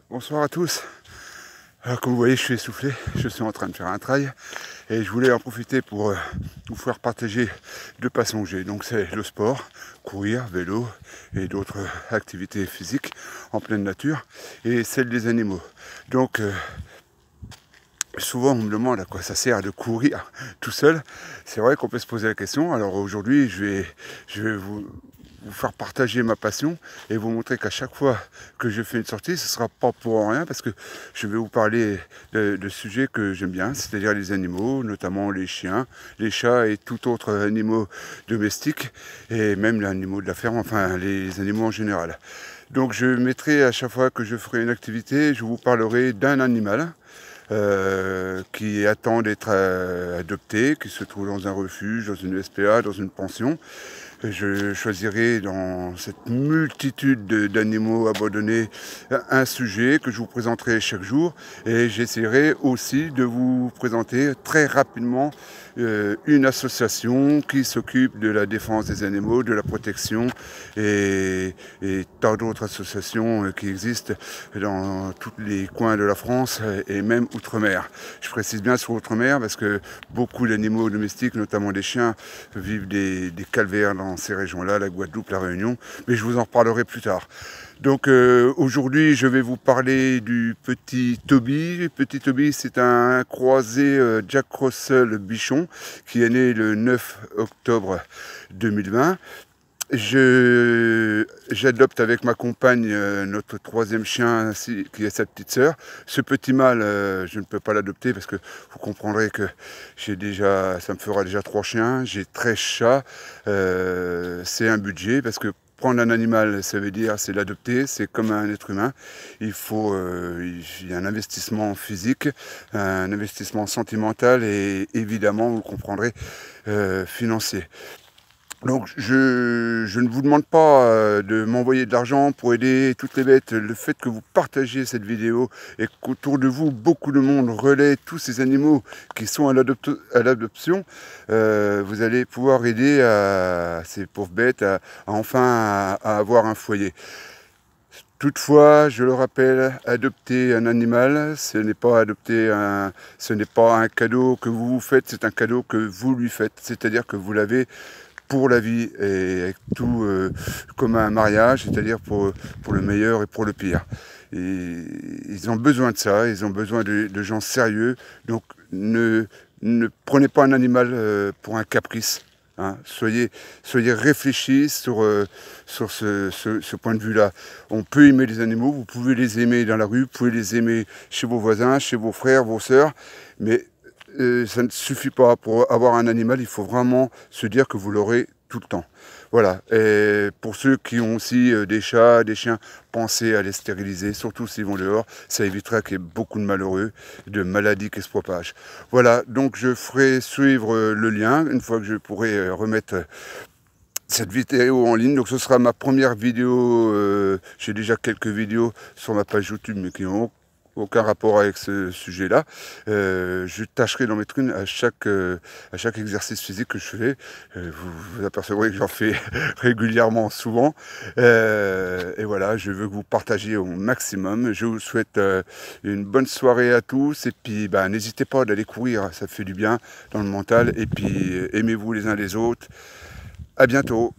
Bonsoir à tous. Alors comme vous voyez, je suis essoufflé, je suis en train de faire un trail et je voulais en profiter pour vous faire partager deux passions que j'ai. Donc c'est le sport, courir, vélo et d'autres activités physiques en pleine nature, et celle des animaux. Donc souvent on me demande à quoi ça sert de courir tout seul. C'est vrai qu'on peut se poser la question. Alors aujourd'hui je vais vous faire partager ma passion et vous montrer qu'à chaque fois que je fais une sortie, ce ne sera pas pour rien, parce que je vais vous parler de sujets que j'aime bien, c'est-à-dire les animaux, notamment les chiens, les chats et tout autre animaux domestiques, et même les animaux de la ferme, enfin les animaux en général. Donc je mettrai à chaque fois que je ferai une activité, je vous parlerai d'un animal qui attend d'être adopté, qui se trouve dans un refuge, dans une SPA, dans une pension. Je choisirai dans cette multitude d'animaux abandonnés un sujet que je vous présenterai chaque jour, et j'essaierai aussi de vous présenter très rapidement une association qui s'occupe de la défense des animaux, de la protection, et tant d'autres associations qui existent dans tous les coins de la France et même outre-mer. Je précise bien sur outre-mer parce que beaucoup d'animaux domestiques, notamment des chiens, vivent des calvaires dans ces régions-là, la Guadeloupe, la Réunion, mais je vous en reparlerai plus tard. Donc aujourd'hui, je vais vous parler du petit Toby. Petit Toby, c'est un croisé Jack Russell Bichon qui est né le 9 octobre 2020. J'adopte avec ma compagne notre troisième chien qui est sa petite sœur. Ce petit mâle, je ne peux pas l'adopter parce que vous comprendrez que ça me fera déjà 3 chiens. J'ai 13 chats. C'est un budget parce que prendre un animal, ça veut dire c'est l'adopter, c'est comme un être humain. Il y a un investissement physique, un investissement sentimental et évidemment, vous le comprendrez, financier. Donc je ne vous demande pas de m'envoyer de l'argent pour aider toutes les bêtes. Le fait que vous partagiez cette vidéo et qu'autour de vous, beaucoup de monde relaie tous ces animaux qui sont à l'adoption, vous allez pouvoir aider ces pauvres bêtes à enfin à avoir un foyer. Toutefois, je le rappelle, adopter un animal, ce n'est pas un cadeau que vous vous faites, c'est un cadeau que vous lui faites. C'est-à-dire que vous l'avez pour la vie, et avec tout comme un mariage, c'est-à-dire pour le meilleur et pour le pire. Et ils ont besoin de ça, ils ont besoin de gens sérieux. Donc ne prenez pas un animal pour un caprice. Hein. Soyez réfléchis sur ce point de vue-là. On peut aimer les animaux, vous pouvez les aimer dans la rue, vous pouvez les aimer chez vos voisins, chez vos frères, vos sœurs, mais ça ne suffit pas. Pour avoir un animal, il faut vraiment se dire que vous l'aurez tout le temps. Voilà. Et pour ceux qui ont aussi des chats, des chiens, pensez à les stériliser, surtout s'ils vont dehors. Ça évitera qu'il y ait beaucoup de malheureux, de maladies qui se propagent. Voilà, donc je ferai suivre le lien une fois que je pourrai remettre cette vidéo en ligne. Donc ce sera ma première vidéo. J'ai déjà quelques vidéos sur ma page YouTube, mais qui n'ont aucun rapport avec ce sujet-là. Je tâcherai d'en mettre une à chaque exercice physique que je fais. Vous apercevrez que j'en fais régulièrement, souvent. Et voilà, je veux que vous partagiez au maximum. Je vous souhaite une bonne soirée à tous. Et puis, n'hésitez pas d'aller courir, ça fait du bien dans le mental. Et puis, aimez-vous les uns les autres. À bientôt.